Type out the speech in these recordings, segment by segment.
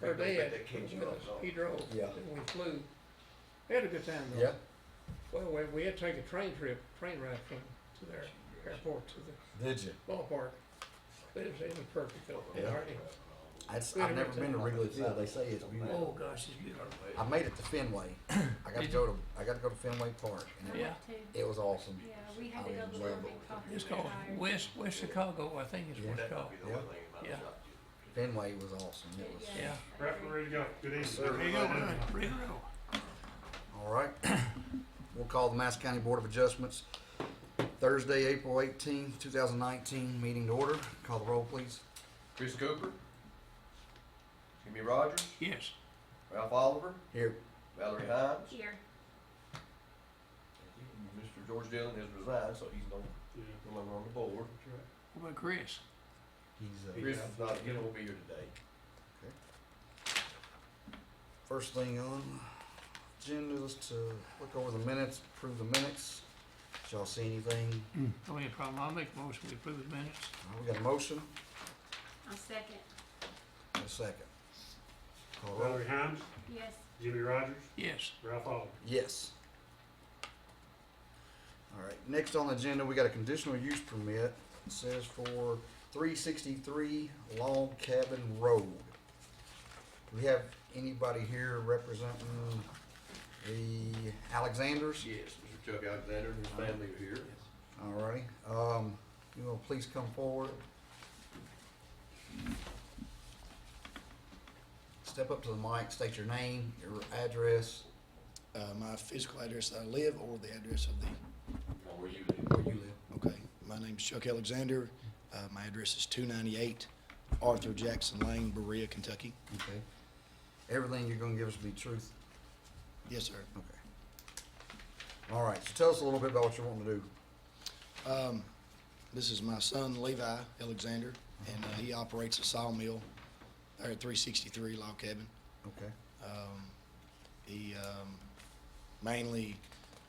her dad, That kid you was with us. don't know. He drove, Yeah. and we flew. We had a good time though. Yeah, Well, we had to take a train ride to their airport to the did you? ballpark. But it was perfect though. Yeah. Alrighty. I've never been to Wrigley Field. They say it's beautiful. Oh, gosh, it's beautiful. I made it to Fenway. I got to go to Fenway Park, and Yeah. it was awesome. Yeah, we had to go to the little big coffee. It's called West Chicago, I think is what it's called. Yeah. Fenway was awesome. It was. Yeah. Right, we're ready to go. Good evening. Sir. There you go, man. Ready to go. All right. We'll call the Madison County Board of Adjustments Thursday, April 18th, 2019 meeting to order. Call the roll, please. Chris Cooper, Jimmy Rogers, Yes. Ralph Oliver, Here. Valerie Hines. Here. Mr. George Dillon has resigned, so he's no Yeah, longer on the board. that's right. What about Chris? He's Chris is not, he won't be here today. first thing on agenda is to look over the minutes, approve the minutes. Did y'all see anything? Don't have a problem. I'll make a motion to approve the minutes. We got a motion I'll second. and a second. Call the roll. Valerie Hines, Yes. Jimmy Rogers, Yes. Ralph Oliver. Yes. All right, next on the agenda, we got a conditional use permit. It says for 363 Log Cabin Road. Do we have anybody here representing the Alexanders? Yes, Mr. Chuck Alexander and his family are here. All righty, you will please come forward. Step up to the mic, state your name, your address, My physical address that I live or the address of the, Where you live. where you live. okay. My name's Chuck Alexander. My address is 298 Arthur Jackson Lane, Berea, Kentucky. Okay. Everything you're gonna give us will be truth. Yes, sir. Okay. All right, so tell us a little bit about what you're wanting to do. This is my son Levi Alexander, and he operates a sawmill there at 363 Log Cabin. Okay. He mainly,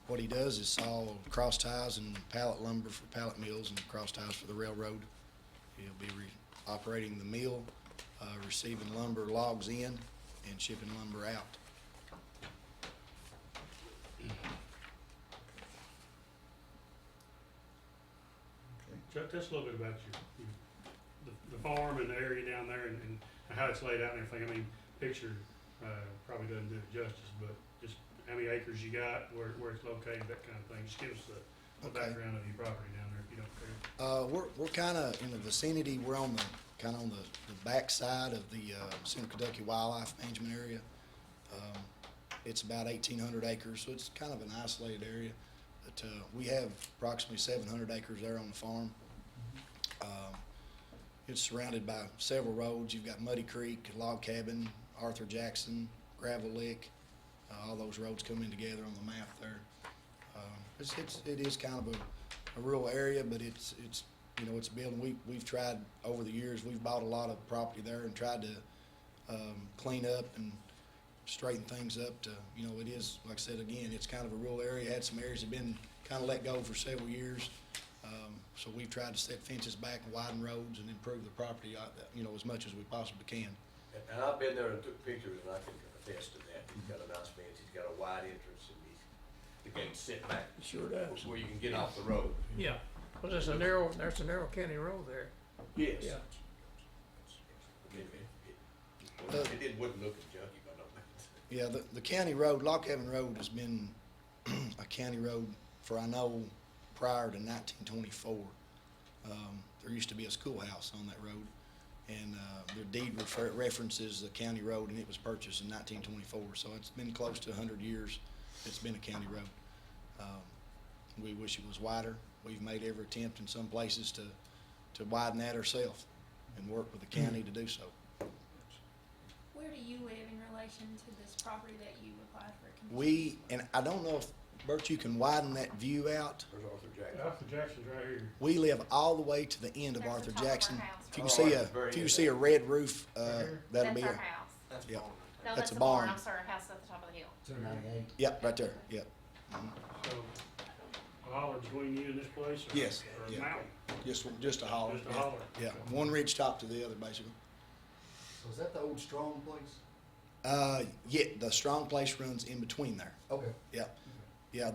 what he does is saw cross ties and pallet lumber for pallet mills and cross ties for the railroad. He'll be operating the mill, receiving lumber logs in and shipping lumber out. Chuck, tell us a little bit about the farm and the area down there and how it's laid out and everything. I mean, picture, probably doesn't do it justice, but just how many acres you got, where it's located, that kind of thing. Just give us the Okay. background of your property down there, if you don't care. We're kind of in the vicinity, we're on the, kind of on the back side of the Central Kentucky Wildlife Management Area. It's about 1,800 acres, so it's kind of an isolated area. But we have approximately 700 acres there on the farm. It's surrounded by several roads. You've got Muddy Creek, Log Cabin, Arthur Jackson, Gravel Lick. All those roads come in together on the map there. It is kind of a rural area, but it's it's building. We've tried over the years. We've bought a lot of property there and tried to clean up and straighten things up. To it is, like I said again, it's kind of a rural area. Had some areas that have been kind of let go for several years. So we've tried to set fences back and widen roads and improve the property as much as we possibly can. And I've been there and took pictures, and I can attest to that. He's got a nice fence, he's got a wide entrance, and the gate's set back It sure does. where you can get off the road. Yeah. Well, there's a narrow county road there. Yes. Yeah. It wouldn't look as junky by no means. Yeah, the county road, Log Cabin Road has been a county road for, I know, prior to 1924. There used to be a schoolhouse on that road, and their deed references the county road, and it was purchased in 1924. So it's been close to 100 years it's been a county road. We wish it was wider. We've made every attempt in some places to widen that ourselves and work with the county to do so. Where do you live in relation to this property that you applied for a conditional? And I don't know if, Bert, you can widen that view out. There's Arthur Jackson. Arthur Jackson's right here. We live all the way to the end of That's Arthur the top of our Jackson. house, If you right? can see Oh, very if you good. see a red roof, here? that'll be That's a, our house. That's Yeah. fine. No, That's that's a the barn. barn. I'm sorry, our house at the top of the hill. 298. yep, right there, yep. So, a holler between you and this place? Or- Yes, Or a yeah. mountain? Just a holler. Just a holler? Yeah, Okay. one ridge top to the other, basically. So So is that the old Strong place? Yeah, the Strong place runs in between there. Okay. Yeah, yeah.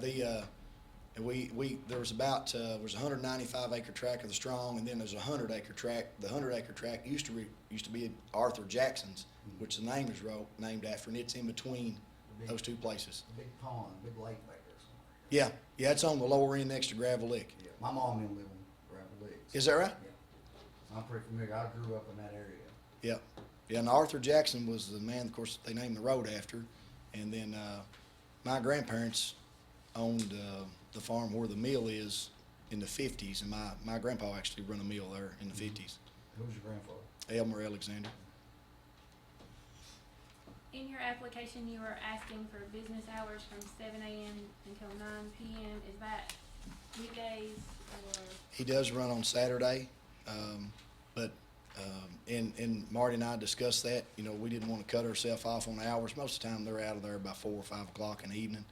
And there was about there's a 195 acre tract of the Strong, and then there's a 100 acre tract. The 100 acre tract used to be Arthur Jackson's, which the name is named after, and it's in between those two places. The big pond, big lake back there somewhere. Yeah, yeah. It's on the lower end next to Gravel Lick. Yeah, my mom and them live on Gravel Lakes. Is that right? Yeah. I'm pretty familiar. I grew up in that area. Yeah, yeah. And Arthur Jackson was the man. Of course, they named the road after. And then my grandparents owned the farm where the mill is in the 50s, and my grandpa actually run a mill there in the 50s. Who's your grandfather? Elmer Alexander. In your application, you were asking for business hours from 7 a.m. until 9 p.m. Is that weekdays or? He does run on Saturday, but and Marty and I discussed that. You know, we didn't want to cut ourselves off on hours. Most of the time, they're out of there by 4 or 5 o'clock in the evening,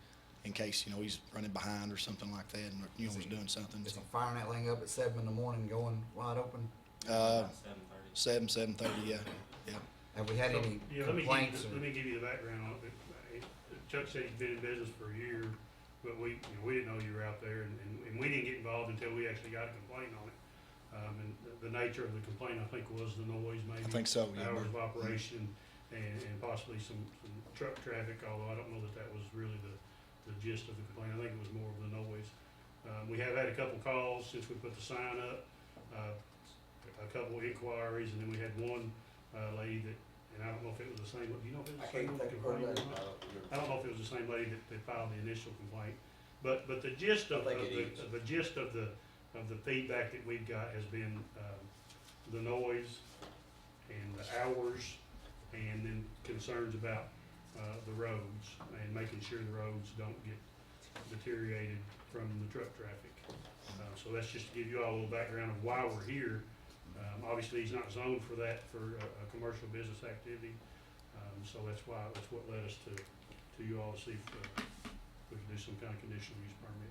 in case he's running behind or something like that, and he's doing something. Is So, he firing that thing up at 7 in the morning, going wide open? 7:30, yeah, yeah. Have we had So, any yeah, complaints? let me give you the background on it. Chuck said he's been in business for a year, but we didn't know you were out there, and we didn't get involved until we actually got a complaint on it. And the nature of the complaint, I think, was the noise, maybe. I think so, yeah. Hours of operation, and possibly some truck traffic, although I don't know that was really the gist of the complaint. I think it was more of the noise. We have had a couple calls since we put the sign up, a couple inquiries, and then we had one lady that, and I don't know if it was the same, do you know if it was the same one that complained or not? I don't know if it was the same lady that filed the initial complaint, but the gist of I think it is. the gist of the feedback that we've got has been the noise and the hours, and then concerns about the roads and making sure the roads don't get deteriorated from the truck traffic. So that's just to give you all a little background of why we're here. Obviously, he's not zoned for that, for a commercial business activity. So that's what led us to you all to see if we could do some kind of conditional use permit.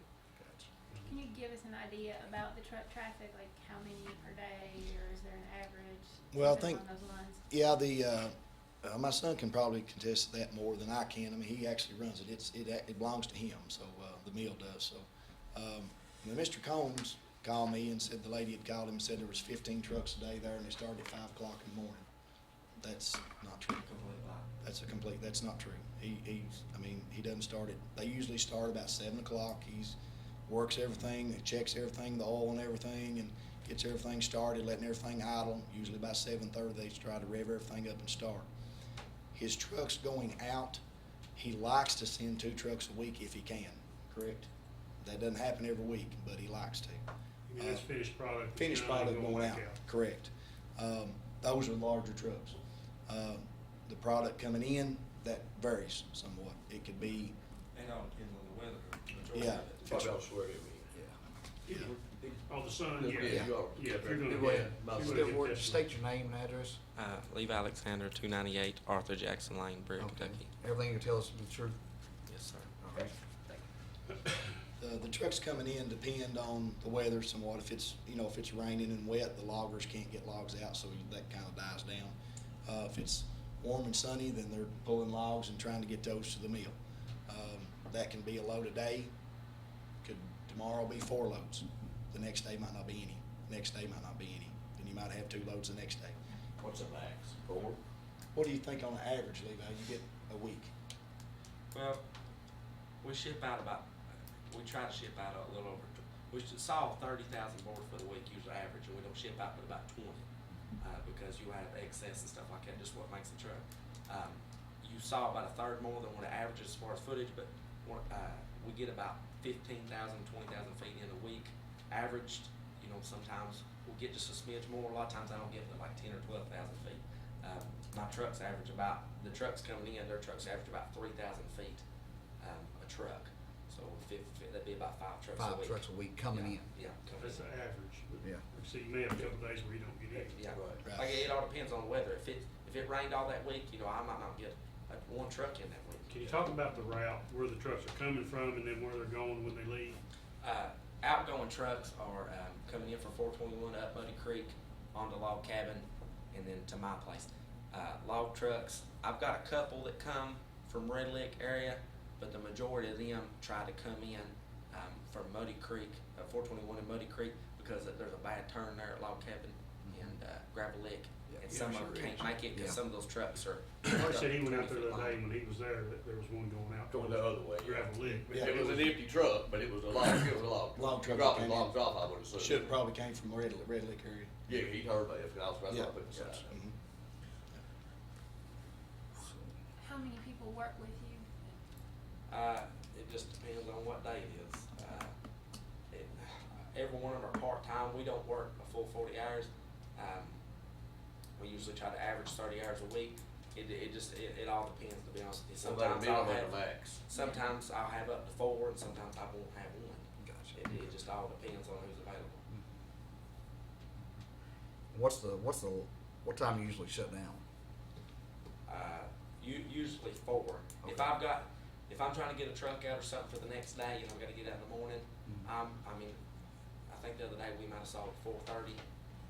Can you give us an idea about the truck traffic, like how many per day, or is there an average? Well, I Something think- along those lines? Yeah, my son can probably contest that more than I can. I mean, he actually runs it. It belongs to him, so the mill does. So, Mr. Combs called me and said the lady had called him and said there was 15 trucks a day there, and they started at 5 o'clock in the morning. That's not true. That's not true. He doesn't start it. They usually start about 7 o'clock. He's works everything, checks everything, the oil and everything, and gets everything started, letting everything idle. Usually by 7:30, they try to rev everything up and start. His trucks going out, he likes to send 2 trucks a week if he can, correct? That doesn't happen every week, but he likes to. I mean, that's finished product. that's Finished not product going back out, correct. Those are larger trucks. The product coming in, that varies somewhat. It could be, And all depends on the weather. Yeah. What else were it? Yeah. Oh, the sun, Yeah. yeah. Yeah. Yeah, if you're gonna, Go ahead. yeah, if you're Still gonna work, get tested. state your name and address. Levi Alexander, 298 Arthur Jackson Lane, Brewer, Okay. Kentucky. Everything you tell us is the truth. Yes, sir. Okay. the trucks coming in depend on the weather somewhat. If it's raining and wet, the loggers can't get logs out, so that kind of dies down. If it's warm and sunny, then they're pulling logs and trying to get those to the mill. That can be a load a day. Could tomorrow be 4 loads. The next day might not be any. Next day might not be any. Then you might have 2 loads the next day. What's the max? 4? What do you think on average, Levi, you get a week? Well, we try to ship out a little over, we saw 30,000 board foot a week usually average, and we don't ship out but about 20, because you have excess and stuff like that, just what makes the truck. You saw about a third more than what it averages as far as footage, but we get about 15,000, 20,000 feet in a week, averaged. Sometimes we'll get just a smidge more. A lot of times I don't get to like 10 or 12,000 feet. My trucks average the trucks coming in, their trucks average about 3,000 feet a truck. So that'd be about 5 trucks a 5 week. trucks a week coming in. Yeah, coming That's in. the average. But Yeah. So you may have a couple days where you don't get any. Yeah, Right. like it all depends on the weather. If it rained all that week, I might not get like 1 truck in that week. Can you talk about the route, where the trucks are coming from and then where they're going when they leave? Outgoing trucks are coming in from 421 up Muddy Creek onto Log Cabin and then to my place. Log trucks, I've got a couple that come from Red Lick area, but the majority of them try to come in, from Muddy Creek, 421 and Muddy Creek, because there's a bad turn there at Log Cabin and, Gravel Lick. Yeah. And Yeah, some of sure them can't is. make it, cause Yeah. some of those trucks are. Like I said, he went out there 20 the feet other day long. when he was there, that there was one going out. Going the other way, yeah. Gravel Lick. but Yeah. It was an empty truck, but it was a log, it was a log. Log truck Dropping that came logs in. off, I would assume. Should probably came from Red Lick area. Yeah, he heard that, I was right Yeah. up at the side. Mhm. How many people work with you? It just depends on what day it is. Every one of them are part-time, we don't work a full 40 hours. We usually try to average 30 hours a week. It all depends, to be honest with you. So about a Sometimes I'll minimum have, and a max. sometimes I'll have up to 4, and sometimes I won't have one. Gotcha. It just all depends on who's available. What time do you usually shut down? Usually 4. If Okay. if I'm trying to get a truck out or something for the next day, and I've gotta get out in the morning, Mhm. I think the other day we might have sold at 4:30,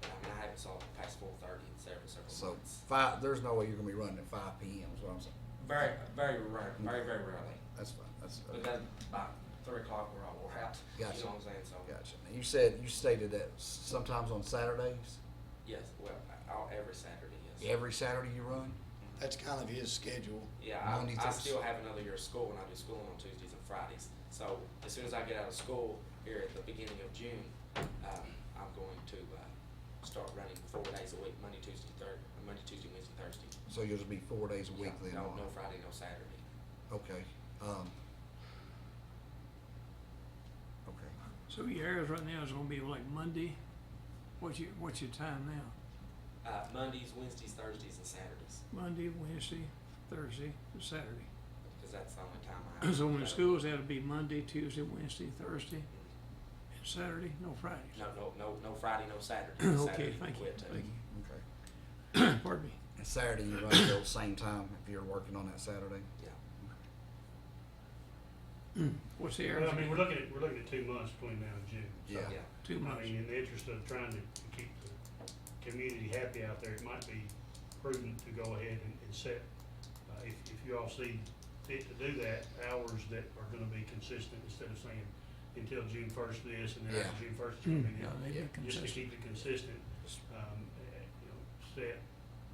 but I haven't sold past 4:30 in several So months. there's no way you're gonna be running at 5 p.m. is what I'm saying. Very, very rare, very rarely. That's fine, that's, But then by 3 o'clock we're all wore out. Gotcha. You know what I'm saying? So, gotcha. Now, you stated that sometimes on Saturdays, yes, well, every Saturday, yes. every Saturday you run? That's kind of his schedule. Yeah, Monday I through still have another year of school, and I do schooling on Tuesdays and Fridays. So as soon as I get out of school here at the beginning of June, I'm going to start running 4 days a week, Monday, Tuesday, Wednesday, Thursday. So you'll just be 4 days a week then? No, on no it. Friday, no Saturday. Okay, okay. So your hours right now is gonna be like Monday, what's your time now? Mondays, Wednesdays, Thursdays, and Saturdays, Monday, Wednesday, Thursday, and Saturday. because that's the only time I have. So when the schools, that'll be Monday, Tuesday, Wednesday, Thursday, and Saturday, no Fridays. No Friday, no Saturday. Okay, Saturday we thank you, quit too. thank Okay. you. Pardon me. And Saturday you run till the same time if you're working on that Saturday? Yeah. What's the Well, hours? I mean, we're looking at 2 months between now and June. So, Yeah. 2 I months. mean, in the interest of trying to keep the community happy out there, it might be prudent to go ahead and set, if you all see fit to do that, hours that are gonna be consistent instead of saying until June 1st this and then Yeah. after June 1st, Hmm, you yeah, know, they be just to consistent. keep it consistent, set,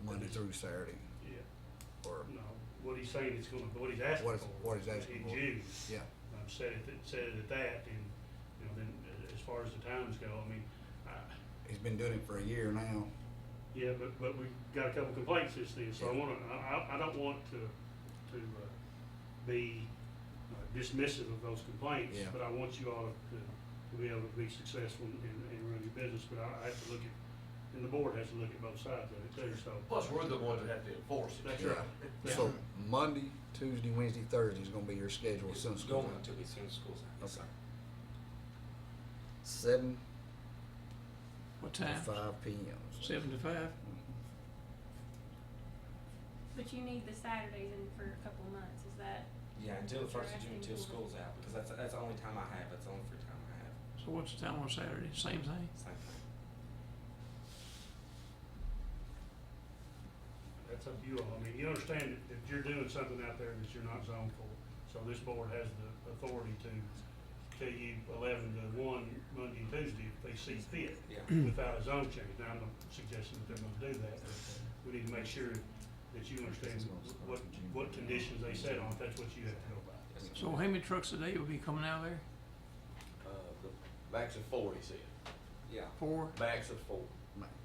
Monday through Saturday, yeah, or, no, what he's saying is what he's asking for. what he's asking in for. June. yeah, Set it at that, and, then as far as the times go, I mean, he's been doing it for a year now. yeah, but we've got a couple complaints since then, so I don't want to be dismissive of those complaints, Yeah. but I want you all to be able to be successful and run your business, but I have to look at, and the board has to look at both sides of it too, so. Plus, we're the ones that have to enforce it. That's Yeah. right. Yeah. So Monday, Tuesday, Wednesday, Thursday is gonna be your schedule as soon as It's school's going out. until as soon as school's out. Yes, Okay. sir. 7 What to time? 5 p.m. 7 to 5? But you need the Saturdays in for a couple months, is that? Yeah, until the what you're 1st of June, asking until for? school's out, because that's the only time I have, that's the only free time I have. So what's the time on Saturday? Same thing? Same thing. That's up to you all. I mean, you understand that you're doing something out there that you're not zoned for. So this board has the authority to tell you 11 to 1 Monday and Tuesday if they see fit Yeah. without a zone change. Now, I'm not suggesting that they're gonna do that, but we need to make sure that you understand what conditions they set on, if that's what you have to go by. Yes, sir. So how many trucks a day will be coming out of there? The max of 4, he said, Yeah. 4? max of 4.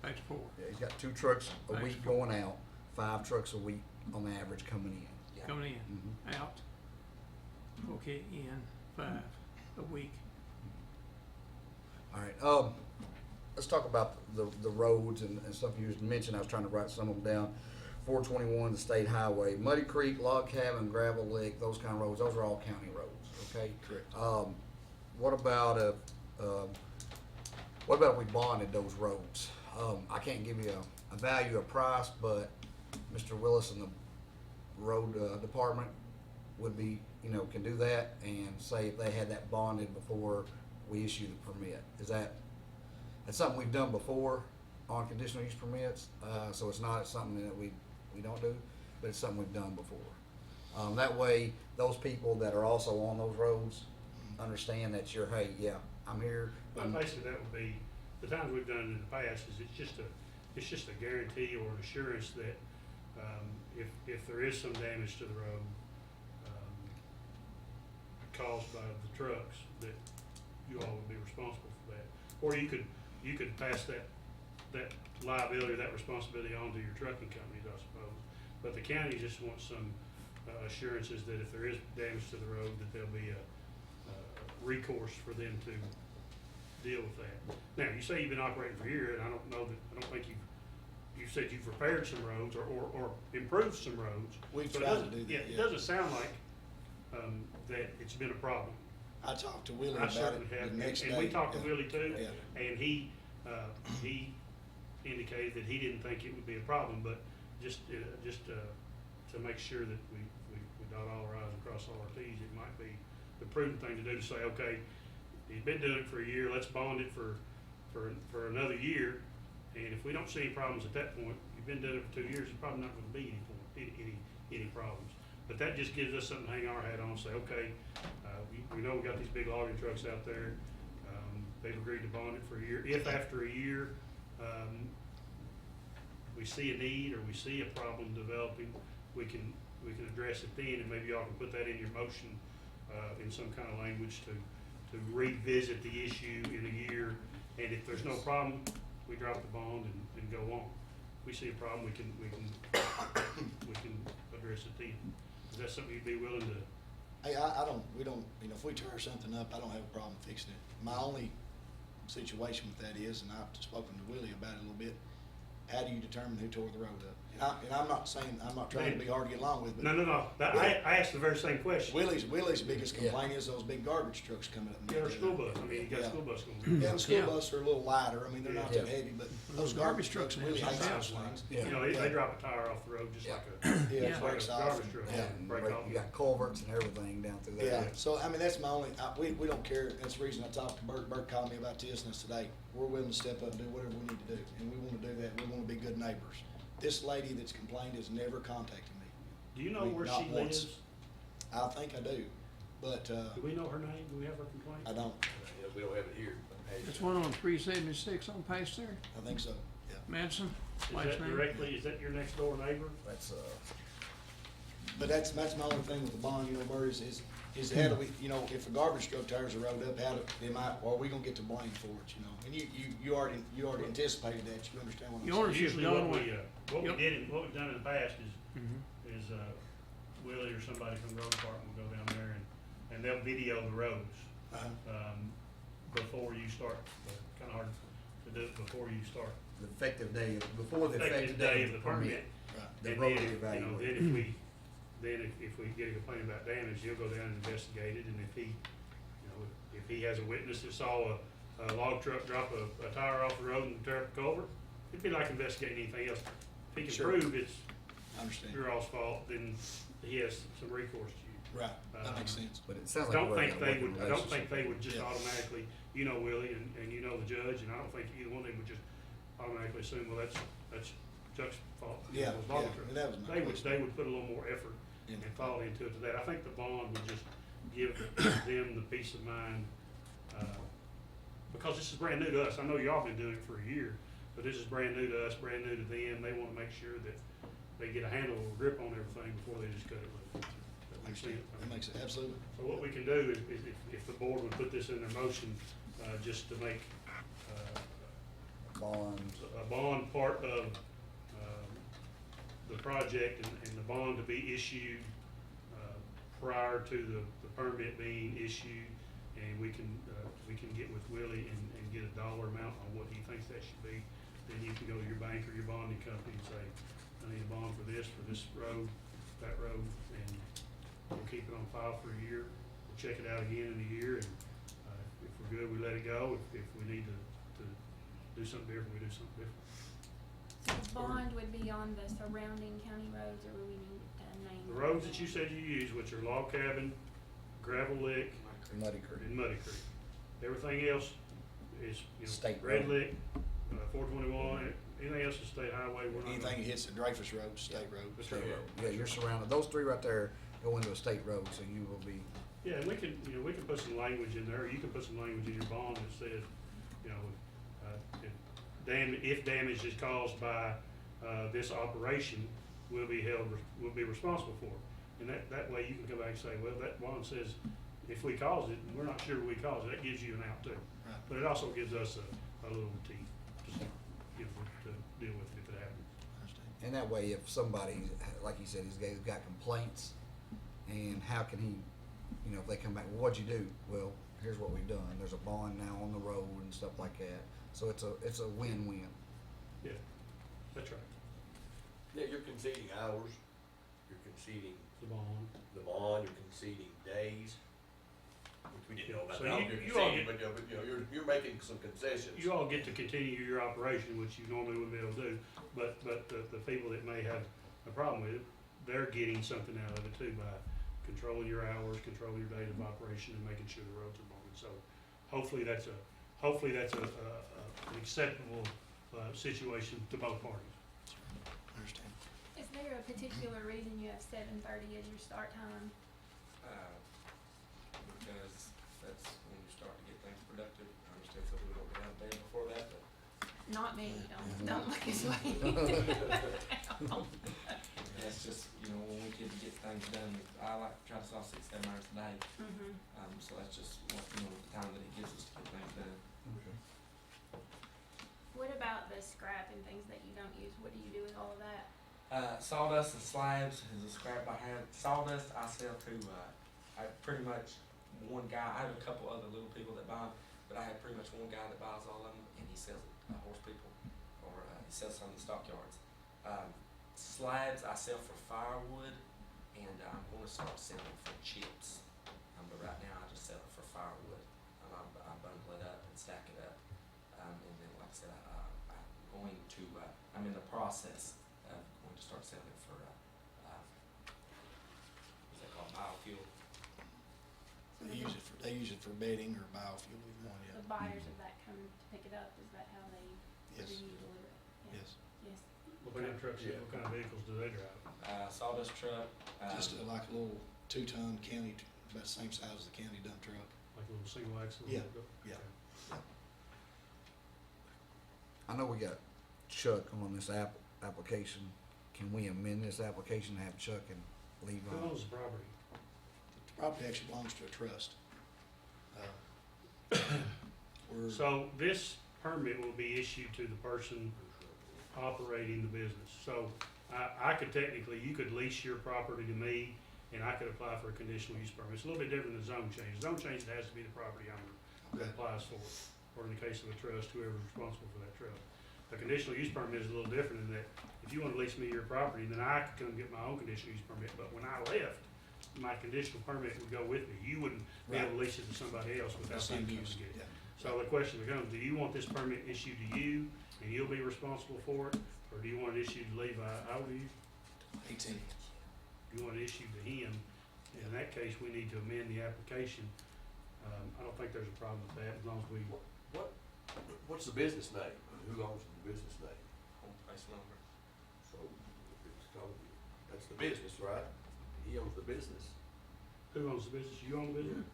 Back to 4. Yeah, he's got 2 trucks a Thanks. week going out, 5 trucks a week on average coming in. Yeah. Coming in, Mhm. out. Okay, in, 5 a week. All right, let's talk about the roads and stuff you just mentioned. I was trying to write some of them down. 421, the state highway, Muddy Creek, Log Cabin, Gravel Lick, those kind of roads, those are all county roads, okay? Correct. What about if we bonded those roads? I can't give you a value, a price, but Mr. Willis and the road, department would be, can do that and say if they had that bonded before we issue the permit. That's something we've done before on conditional use permits, so it's not something that we we don't do, but it's something we've done before. That way, those people that are also on those roads understand that you're, hey, yeah, I'm here. Well, basically, that would be, the times we've done it in the past is it's just a guarantee or an assurance that, if there is some damage to the road, caused by the trucks, that you all would be responsible for that. Or you could pass that liability, that responsibility on to your trucking companies, I suppose. But the county just wants some assurances that if there is damage to the road, that there'll be a recourse for them to deal with that. Now, you say you've been operating for a year, and I don't think you said you've repaired some roads or improved some roads. We've So it tried to doesn't- do that, Yeah, it yeah. doesn't sound like, that it's been a problem. I talked to Willie I about certainly it have, the next day. and we talked to Yeah. Willie too, Yeah. and he indicated that he didn't think it would be a problem, but just to make sure that we dot all our i's and cross all our t's, it might be the prudent thing to do to say, okay, he's been doing it for a year, let's bond it for another year, and if we don't see any problems at that point, you've been doing it for 2 years, there's probably not gonna be any problems. But that just gives us something to hang our hat on and say, okay, we know we got these big logging trucks out there. They've agreed to bond it for a year. If after a year, we see a need or we see a problem developing, we can address it then, and maybe y'all can put that in your motion, in some kind of language to revisit the issue in a year. And if there's no problem, we drop the bond and go on. If we see a problem, we can address it then. Is that something you'd be willing to? Hey, we don't, if we tear something up, I don't have a problem fixing it. My only situation with that is, and I've spoken to Willie about it a little bit, how do you determine who tore the road up? And I'm not saying, I'm not trying to be hard to get along with, but. No. I asked the very same question. Willie's biggest complaint is those big garbage trucks coming up. Yeah, or school bus. I mean, you got a Yeah. school bus going. Yeah, the school Yeah. buses are a little lighter, I mean, they're not Yeah. that heavy, but those garbage trucks really hate those things. Yeah. You know, they Yeah. drop a tire off the road just Yeah. like Yeah, just it like breaks a off. garbage truck. Yeah. And Break off. you got culverts and everything down through there. Yeah, so, I mean, that's my only, we don't care, that's the reason I talked to Bert. Bert called me about this today. We're willing to step up and do whatever we need to do, and we wanna do that, we wanna be good neighbors. This lady that's complained has never contacted me. Do you know where Not she once. lives? I think I do, but, Do we know her name? Do we have her complaint? I don't, Yeah, we don't have it here. It's one on 376 on page there, I think so, yeah. Madison, Is last that name. directly, is that your next door neighbor? That's, But that's my only thing with the bond, Bert, is how do we, if a garbage truck tears the road up, are we gonna get to blame for it, And you already anticipated that, you understand what I'm The saying? ownership Usually going what away. Yep. what we've done in the past is Mhm. Willie or somebody from the road department will go down there and they'll video the roads, Uh-huh. before you start. Kinda hard to do it before you start. the effective day, before the Effective day of the permit. Right. The And road then, evaluation. if we get a complaint about damage, he'll go down and investigate it, and if he has a witness that saw a log truck drop a tire off the road and tear up the culvert, it'd be like investigating anything else. If he can Sure. prove it's I understand, your all's fault, then he has some recourse to you. right, that makes sense. but it sounds I like. don't we're think gonna they work in would, I don't think they would just Yeah. automatically, Willie, and you know the judge, and I don't think either one of them would just automatically assume, well, that's Chuck's fault. Yeah, It was logging yeah, truck. and that was my They would, question. they would put a little more effort Yeah. and thought into it to that. I think the bond would just give them the peace of mind, because this is brand new to us. I know y'all been doing it for a year, but this is brand new to us, brand new to them. They wanna make sure that they get a handle or grip on everything before they just cut it loose. That makes sense. That makes it, absolutely. So what we can do is if the board would put this in their motion, just to make, Bonds. a bond part of, the project and the bond to be issued, prior to the permit being issued, and we can get with Willie and get a dollar amount on what he thinks that should be. Then you can go to your bank or your bonding company and say, I need a bond for this road, that road, and we'll keep it on file for a year. We'll check it out again in a year, and, if we're good, we let it go. If we need to do something different, we do something different. So the bond would be on the surrounding county roads, or would we need to name? The roads that you said you use, which are Log Cabin, Gravel Lick, Muddy Creek. and Muddy Creek. Everything else is, State Red road. Lick, 421, Anything else is state highway, we're not. Anything that hits the Dreyfus Road, state road. The state road. Yeah, you're surrounded, those three right there go into a state road, so you will be, Yeah, and we can, you know, we can put some language in there, you can put some language in your bond that says, you know, if damage is caused by, this operation, we'll be responsible for it. And that way you can come back and say, well, that bond says, if we caused it, and we're not sure we caused it, that gives you an out too. Right. But it also gives us a little teeth, to, you know, to deal with it if it happens. Understand. and that way if somebody, like you said, he's got complaints, and how can he, you know, if they come back, well, what'd you do? Well, here's what we've done, there's a bond now on the road and stuff like that, so it's a win-win. Yeah, that's right, Yeah, you're conceding hours, you're conceding the bond. the bond, you're conceding days, which we didn't know about So that, you- you're you all conceding, but, you know, you're making some concessions. You all get to continue your operation, which you normally wouldn't be able to do, but the people that may have a problem with it, they're getting something out of it too by controlling your hours, controlling your date of operation, and making sure the roads are mowed. So hopefully that's an acceptable, situation to both parties. Understand. Is there a particular reason you have 7:30 as your start time? Because that's when you start to get things productive. I understand some people don't get out of bed before that, but Not me, don't look his way. that's just, you know, when we get to get things done, I like to try to solve 6, 7 hours a day. Mhm. So that's just what, you know, the time that it gives us to get things done. Okay. What about the scrap and things that you don't use? What do you do with all of that? Sawdust and slabs is a scrap I have. Sawdust I sell to, I pretty much one guy, I have a couple other little people that buy 'em, but I have pretty much one guy that buys all of them, and he sells it to horse people, or he sells some in the stockyards. Slabs I sell for firewood, and I'm gonna start selling for chips. But right now I just sell it for firewood. I bundle it up and stack it up. And then, like I said, I'm going to, I'm in the process of going to start selling it for, what's that called, biofuel. So They use it for bedding or biofuel, either one, The yeah. buyers of that come to pick it up, is that how they, Yes. do you deliver it? Yeah. Yes. Yes. What kind of trucks, what kind of vehicles do they drive? Sawdust truck. Just like a little 2-ton county, about the same size as the county dump truck. Like a little single axle? Yeah, yeah. Okay. I know we got Chuck on this application, can we amend this application to have Chuck and Levi? Who owns the property? The property actually belongs to a trust. We're, So this permit will be issued to the person operating the business. So I could technically, you could lease your property to me, and I could apply for a conditional use permit. It's a little bit different than zone change. Zone change, it has to be the property owner that Okay. applies for it, or in the case of a trust, whoever's responsible for that trust. A conditional use permit is a little different in that if you wanna lease me your property, then I could come get my own conditional use permit, but when I left, my conditional permit would go with me. You wouldn't be able to lease it to somebody else without the them same coming use, to get it. yeah. So the question becomes, do you want this permit issued to you, and you'll be responsible for it, or do you want it issued to Levi? How old are you? 18. Do you want it issued to him? In that case, we need to amend the application. I don't think there's a problem with that, as long as we, What's the business name? Who owns the business name? Home place number. So, it's called, that's the business, right? He owns the business. who owns the business? You own the business?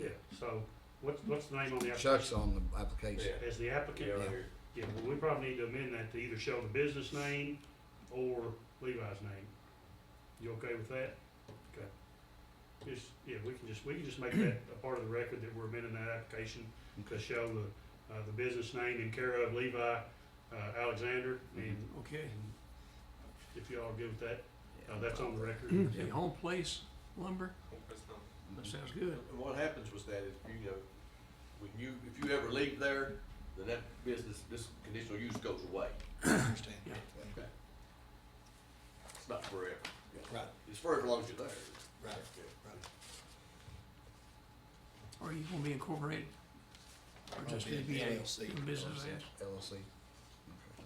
Yeah, so what's the name on the application? Chuck's on the application. Yeah. As the applicant? Yeah, right here. Yeah, well, we probably need to amend that to either show the business name or Levi's name. You okay with that? Okay. We can just make that a part of the record that we're amending that application to show the business name in care of Levi, Alexander, and Okay. if y'all are good with that, that's on the record. The home place lumber, Home place number. that sounds good. And what happens was that if you know, if you ever leave there, then that business, this conditional use goes away. Understand? Yeah. Okay. It's not forever. Right, It's for as long as you're there. right, Yeah. right. Are you gonna be incorporated? Or I'll just be gonna be a LLC. business as? LLC. Okay.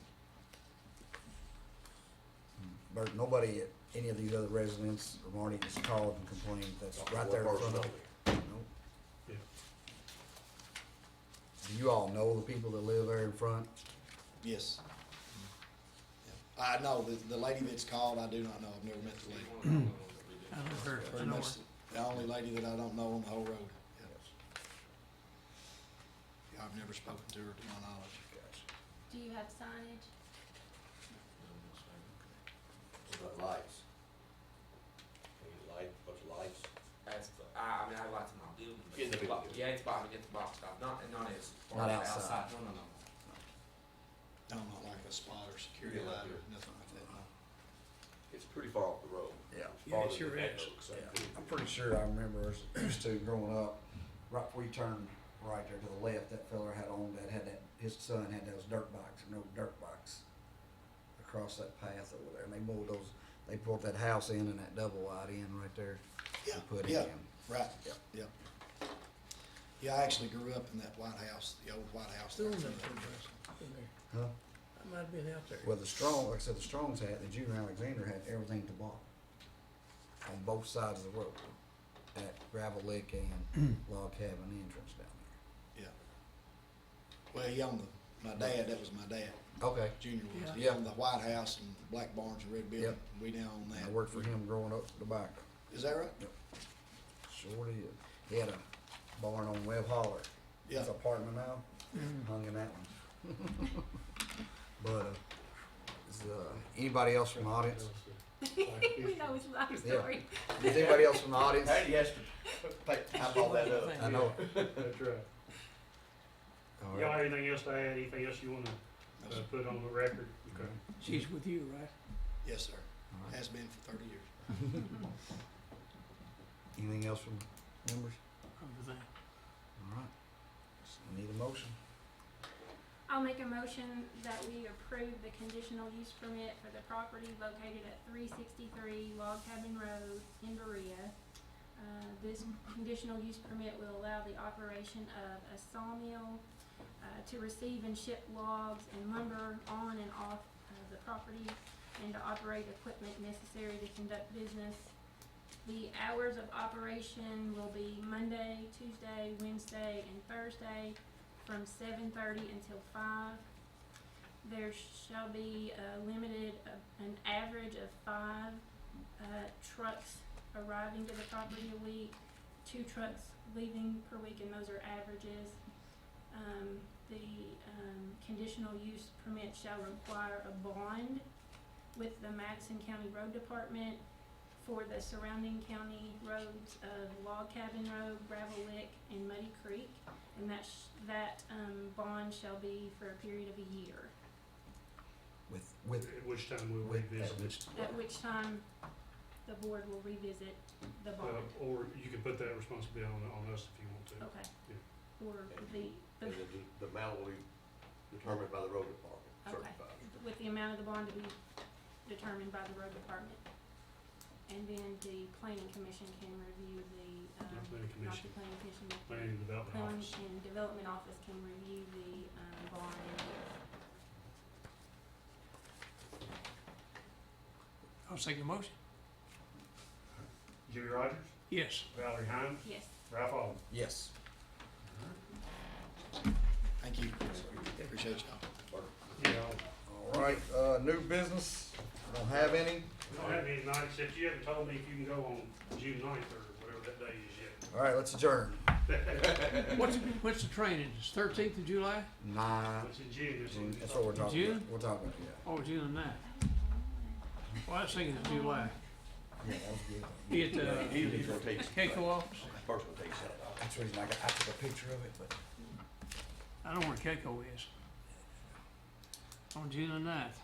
Bert, nobody at any of these other residents or Marty has called and complained, that's right there in One front of person them? only. Nope. Yeah. Do you all know the people that live there in front? Yes. I know, the lady that's called, I do not know, I've never met the lady. One of the ones that we do. I know her, I Pretty know her. much the only lady that I don't know on the whole road. Yeah, I've never spoken to her, to my knowledge. Do you have signage? What about lights? Any light, bunch of lights? I mean, I have lights in my building. but In the it's block- building. Yeah, it's boxed, it's boxed off, not as Not far as outside. outside, no. No, not like a spot or security Yeah. light or nothing like that, no. It's pretty far off the road. Yeah. It's Yeah, it farther sure than that is. road, so- Yeah, I'm pretty sure I remember us used to growing up, right before you turn right there to the left, that fella had his son had those dirt bikes, no dirt bikes across that path over there, and they pulled that house in and that double wide in right there. Yeah, and put it yeah. in. Right, Yep. yep. Yeah, I actually grew up in that White House, the old White House. Still there. in that place, in there. Huh? I might have been out there. Well, like I said, the Strongs had, the Junior Alexander had everything to block on both sides of the road, at Gravel Lick and Log Cabin entrance down Yeah. Well, he owned my dad, that was my dad, there. Okay. Junior was. Yeah. He owned the White House and Black Barns and Red Building. Yep. We now own I that. worked for him growing up the back. Is that right? Sure did. He had a barn on Webb Holler. Yeah. It's an apartment now. Mm. Hung in that one. But is anybody else from the audience? We know it's a life Yeah. story. Is anybody else from the audience? Andy has to type all that up. I know. That's right. All Y'all right. have anything else to add, anything else you wanna, No, sir. put on the record? Okay. She's with you, right? Yes, sir. All right. Has been for 30 years. Anything else from members? Everything. All right. So I need a motion. I'll make a motion that we approve the conditional use permit for the property located at 363 Log Cabin Road in Berea. This conditional use permit will allow the operation of a sawmill to receive and ship logs and lumber on and off the property and to operate equipment necessary to conduct business. The hours of operation will be Monday, Tuesday, Wednesday, and Thursday from 7:30 until 5. There shall be an average of 5 trucks arriving to the property a week, 2 trucks leaving per week, and those are averages. The conditional use permit shall require a bond with the Madison County Road Department for the surrounding county roads of Log Cabin Road, Gravel Lick, and Muddy Creek. And that bond shall be for a period of a year, With At which time we'll with revisit. at which time the board will revisit the bond. Or you can put that responsibility on us if you want to. Okay. Yeah. Or the, And the amount will be determined by the road department, Okay. certified. with the amount of the bond to be determined by the road department. And then the planning commission can review the, Not planning not commission, the planning commission, but the planning and development planning office. and development office can review the, bond and I'll second the motion. Jimmy Rogers, Yes. Valerie Hine, yes. Ralph Allen. yes. Thank you. Appreciate y'all. Yeah, All right. New business. I don't have any. we don't have any tonight, except you haven't told me if you can go on June 9th or whatever that day is yet. All right. Let's adjourn. What's the training? It's 13th of July? Nah. It's in June, this one. That's what we're talking June? about. We're talking about, yeah. Oh, June the 9th. Well, I was thinking of July. Yeah, that was good. Be at He's gonna take, Keiko office? first one takes that off. That's the reason I took a picture of it, but I don't know where Keiko is. On June the 9th.